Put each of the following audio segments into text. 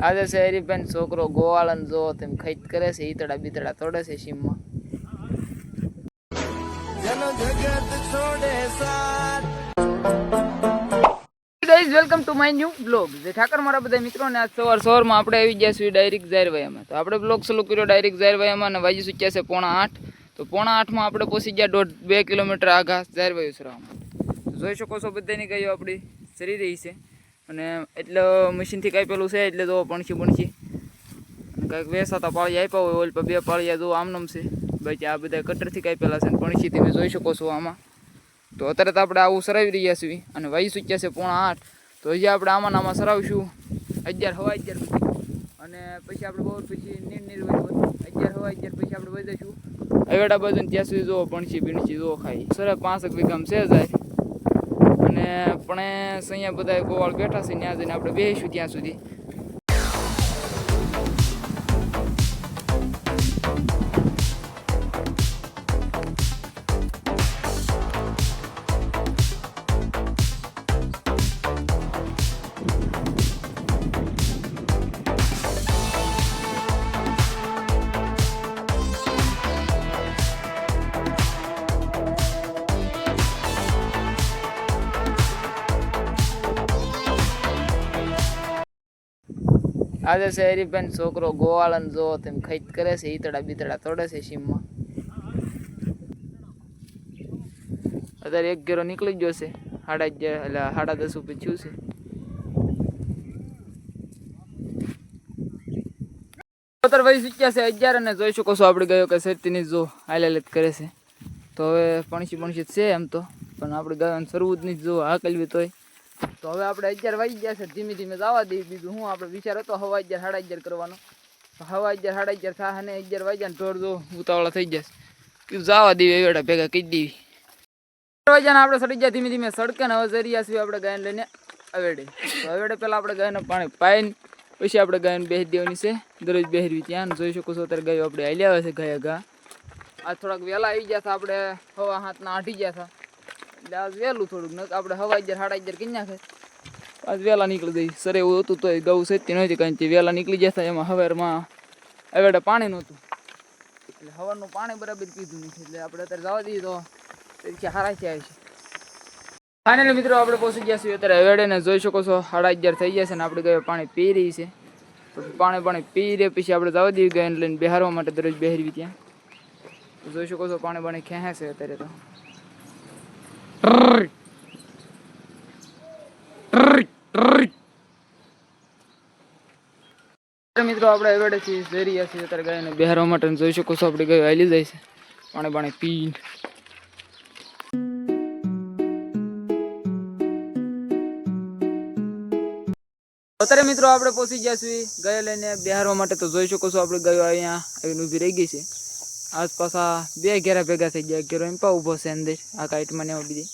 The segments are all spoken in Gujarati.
આજે શહેરી બેન છોકરો ગોવાળન જો તેમ ખૈત કરે છે, ઈતડા બીતડા તોડે છે સીમમાં. Welcome to my new blog. જે ઠાકર મારા બધા મિત્રોને આજ સવારમાં આપણે આવી ગયા છીએ ડાયરેક્ટ ઝાયરવાયામાં. તો આપણે બ્લોગ ચાલુ કર્યો ડાયરેક્ટ ઝાયરવાયામાં અને વાજી ચૂક્યા છે 8:30. તો 8:30 આપણે પહોંચી ગયા 2 કિલોમીટર આગા ઝાયરવાયુ સરાવમાં. જોઈ શકો છો બધાની ગાયો આપણી સરી રહી છે અને એટલે મશીનથી કાપેલું છે એટલે જો પણછી કંઈક વેસાતા પાળિયા આપ્યા હોય, ઓલ પર 2 પાળિયા જો આમનામ છે. બાકી આ બધા કટરથી કાપેલા છે અને પણછી તમે જોઈ શકો છો આમાં. તો અત્યારે તો આપણે આવું સરાવી રહ્યા છીએ અને વાઈ ચૂક્યા છે 8:30. તો હજી આપણે આમાં સરાવીશું 11:11 અને પછી આપણે બહુ પછી નિર્વય 11:11 પછી આપણે વહી જઈશું અવેડા બાજુ. ત્યાં સુધી જો પણછી જો ખાઈ સરે 5 વીઘામાં છે જાય અને પણ અહીંયા બધા ગોવાળ બેઠા છે, ત્યાં જઈને આપણે બેસીશું ત્યાં સુધી. આજે શહેરી બેન છોકરો ગોવાળન જો તેમ ખૈત કરે છે, ઈતડા બીતડા તોડે છે સીમમાં. અત્યારે 1 ઘેરો નીકળી ગયો છે, 10:30 ઉપર થયું છે. અત્યારે વહી ચૂક્યા છે 11 અને જોઈ શકો છો આપણે ગયો કે શેતીની જો હાલાલત કરે છે. તો હવે પણછી છે એમ તો, પણ આપણે ગાયોને સરવું જ નહીં જો આ કલવી તોય. તો હવે આપણે 11 વાગી ગયા છે, ધીમે ધીમે જવા દઈએ. બીજું હું આપણે વિચાર હતો 11:30 11:30 કરવાનો, 11:30 11:30 થાય અને 11 વાગ્યા ને ઢોર જો ઉતાવળા થઈ જશે. કીધું જવા દઈએ એવડા ભેગા કહી દેવી. 11 વાગ્યાને આપણે સડી ગયા ધીમે ધીમે સડકે ને હવે જઈ છીએ આપણે ગાયને લઈને અવેડે. તો અવેડે પહેલાં આપણે ગાયને પાણી પાઈને પછી આપણે ગાયને બેસી દેવાની છે, દરરોજ બેહરવી ત્યાં. જોઈ શકો છો અત્યારે ગાયો આપણે હાલી આવે છે ઘા. આ થોડાક વહેલા આવી ગયા હતા, આપણે 7:30 આઠી ગયા હતા એટલે આજ વહેલું થોડુંક. આપણે 11:30 11:30 કરી નાખે આજ વહેલા નીકળી જઈ. સર એવું હતું તો ગૌ સેતી નહોતી કંઈ વહેલા નીકળી જતા. એમાં સવારમાં અવેડે પાણી નહોતું એટલે સવારનું પાણી બરાબર પીધું નથી એટલે આપણે અત્યારે જવા દઈએ તો હારા છે આવી છે. ફાઇનલી મિત્રો આપણે પહોંચી ગયા છીએ અત્યારે અવેડે ને જોઈ શકો છો 11:30 થઈ ગયા છે ને આપણે ગયો પાણી પી રહી છે. પાણી પી રહે પછી આપણે જવા દઈએ ગાયને લઈને બેહારવા માટે દરરોજ બેહરવી ત્યાં. જોઈ શકો છો પાણી ખેંચે છે અત્યારે તો. મિત્રો આપણે અવેડેથી જઈ રહ્યા છીએ અત્યારે ગાયને બેહારવા માટે. જોઈ શકો છો આપણે ગાય હાલી જાય છે પાણી પી. અત્યારે મિત્રો આપણે પહોંચી ગયા છીએ ગાયો લઈને બેહારવા માટે. તો જોઈ શકો છો આપણે ગાયો અહીંયા આવીને ઊભી રહી ગઈ છે. આસપાસ 2 ઘેરા ભેગા થઈ ગયા. ઘેરો એમ પા ઊભો છે અંદર આ કાઈટમાં ને બીજી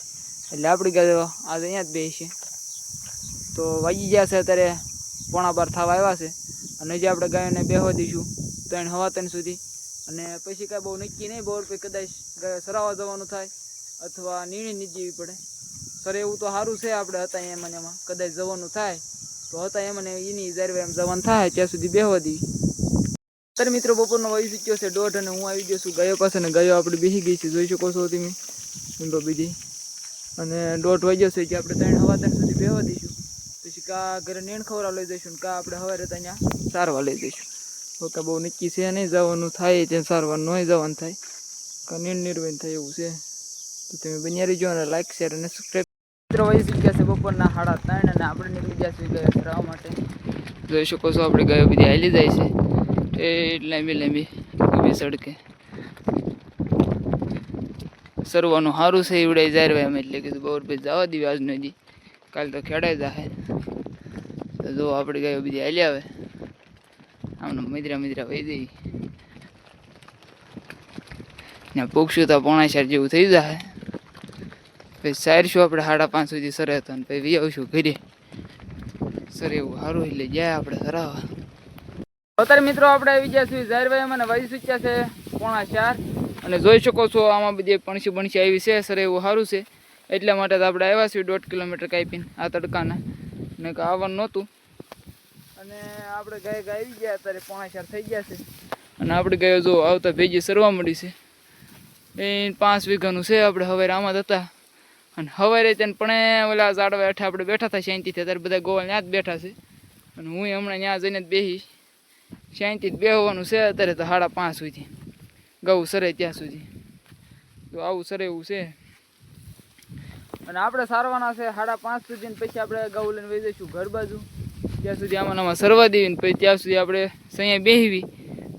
એટલે આપણી ગાયો આજે અહીંયા જ બેસી છે. તો વાગી ગયા છે અત્યારે 11:15 થવા આવ્યા છે અને જે આપણે ગાયોને બેહવા દઈશું 3 સુધી. અને પછી કાંઈ બહુ નક્કી નહીં, બોર પછી કદાચ ગાયો સરાવવા જવાનું થાય અથવા નીણી નહીં જીવી પડે. સર એવું તો સારું છે આપણે હતા એમાં કદાચ જવાનું થાય તો હતા એમને એની ઝાયરવાયામાં જવાનું થાય ત્યાં સુધી બેહવા દેવી. અત્યારે મિત્રો બપોરનો વાગી ચૂક્યો છે 1:30 અને હું આવી ગયો છું ગાયો પાસે ને ગાયો આપણે બેસી ગઈ છે. જોઈ શકો છો તમે ઊંડો બીજી અને 1:30 વાગ્યો છે જે આપણે 3 સુધી બેહવા દઈશું. પછી કા ઘરે નીણ ખવડાવવા લઈ જઈશું ને કા આપણે સવારે ત્યાં સારવા લઈ જઈશું. તો કાં બહુ નક્કી છે નહીં, જવાનું થાય ત્યાં સારવાર નહીં જવાનું થાય કાં નિર્વય થાય એવું છે. તો તમે બન્યા રહીજો અને લાઈક શેર અને સબસ્ક્રાઈબ. મિત્રો વાગી ચૂક્યા છે બપોરના 3:30 અને આપણે નીકળી ગયા છીએ ગાયો ચરાવવા માટે. જોઈ શકો છો આપણે ગાયો બધી હાલી જાય છે લાંબી ઊભી સડકે. સરવાનું સારું છે એવડાઈ ઝાયરવાયામાં એટલે કીધું બહુ પછી જવા દેવી આજનો હજી, કાલે તો ખેડાઈ જાય. તો જો આપણી ગાયો બધી હાલી આવે આમને મિદ્રા વહી જઈ ને પૂછશું તો 4:30 જેવું થઈ જાય. પછી સારશું આપણે 5:30 સુધી સરે હતો ને પછી વી આવશું ઘરે. સર એવું સારું એટલે જાય આપણે સરાવા. અત્યારે મિત્રો આપણે આવી ગયા છીએ ઝાયરવાયામાં અને વાગી ચૂક્યા છે 4:30 અને જોઈ શકો છો આમાં બધી પણછી આવી છે. સર એવું સારું છે એટલા માટે આપણે આવ્યા છીએ 1.5 કિલોમીટર કાપીને આ તડકાના ને આવવાનું નહોતું અને આપણે ગાય આવી ગયા અત્યારે 5:30 થઈ ગયા છે અને આપણે ગાયો જો આવતા ભેજી સરવા મળી છે એ 5 વીઘાનું છે આપણે હવે આમાં જ હતા અને હવારે તેને પણ ઓલા ઝાડવા હેઠે આપણે બેઠા હતા શાંતિથી અત્યારે બધા ગોવાળ ત્યાં જ બેઠા છે અને હું હમણાં ત્યાં જઈને જ બેસી શાંતિથી બેસવાનું છે અત્યારે તો 5:30 સુધી ગૌ સરે ત્યાં સુધી તો આવું સરે એવું છે અને આપણે સારવાના છે 5:30 સુધી પછી આપણે ગૌ લઈને વહી જઈશું ઘર બાજુ ત્યાં સુધી આમાં સરવા દેવી ને પછી ત્યાં સુધી આપણે સૈયા બેહવી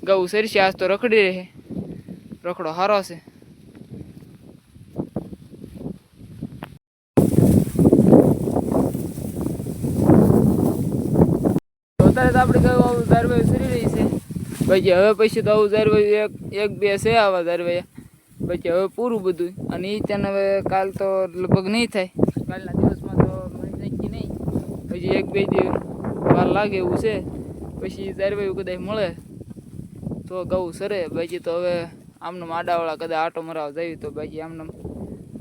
ગૌ સરશે આજ તો રખડી રહે રખડો સારો છે અત્યારે તો આપણે ગયું આવું ધારવાયું સરી રહી છે પછી હવે પછી તો આવું ધારવાયું એક બે છે આવા ધારવાયા પછી હવે પૂરું બધું અને એ ત્યાં હવે કાલ તો લગભગ નહીં થાય કાલના દિવસમાં તો નક્કી નહીં પછી 1-2 દિવસ વાર લાગે એવું છે પછી ધારવાયું કદાચ મળે તો ગૌ સરે બાકી તો હવે આમને આડાવાળા કદાચ આટો મરાવા જાય તો બાકી આમને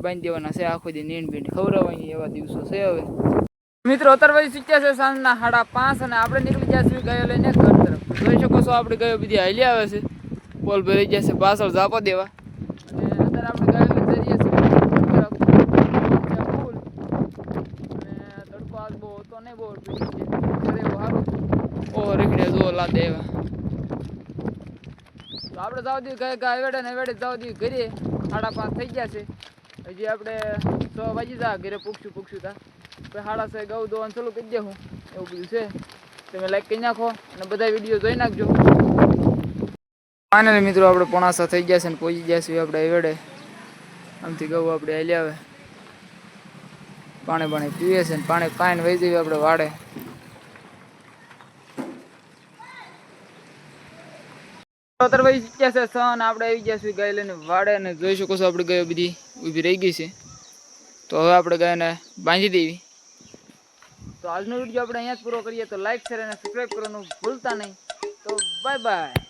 બાંધી દેવાના છે આખો દી નીણ બીણ ખવડાવવાની એવા દિવસો છે હવે મિત્રો અત્યારે શીખ્યા છે સાંજના 5:30 અને આપણે નીકળી ગયા છીએ ગયો લઈને ઘર તરફ જોઈ શકો છો આપણે ગયો બધી હાલી આવે છે પોલ ભરાઈ ગયા છે પાછળ ઝાપા દેવા અને અત્યારે આપણે ગયો લઈને જઈએ છીએ અને તડકો આજ બહુ હતો નહીં બહુ સારું ઓહો રેખડ્યા જો લાદે એવા તો આપણે જાવ દી ગાય વેડે ને વેડે જાવ દી ઘરે 5:30 થઈ ગયા છે હજી આપણે 6 વાગી જા ઘરે પૂછશું તા પછી 6:30 ગૌ દોવાનું ચાલુ કરી દે હું એવું બધું છે તમે લાઈક કરી નાખો અને બધા વિડીયો જોઈ નાખજો ફાઇનલી મિત્રો આપણે 5:30 થઈ ગયા છે ને પહોંચી ગયા છીએ આપણે વેડે આમથી ગૌ આપણે હાલી આવે પાણી પીવે છે ને પાણી પાઈને વહી જઈએ આપણે વાડે અત્યારે વહી ગયા છે સન આપણે આવી ગયા છીએ ગાય લઈને વાડે અને જોઈ શકો છો આપણે ગાયો બધી ઊભી રહી ગઈ છે તો હવે આપણે ગાયને બાંધી દેવી તો આજનો વિડીયો આપણે અહીંયા જ પૂરો કરીએ તો લાઈક શેર અને સબસ્ક્રાઈબ કરવાનું ભૂલતા નહીં તો બાય બાય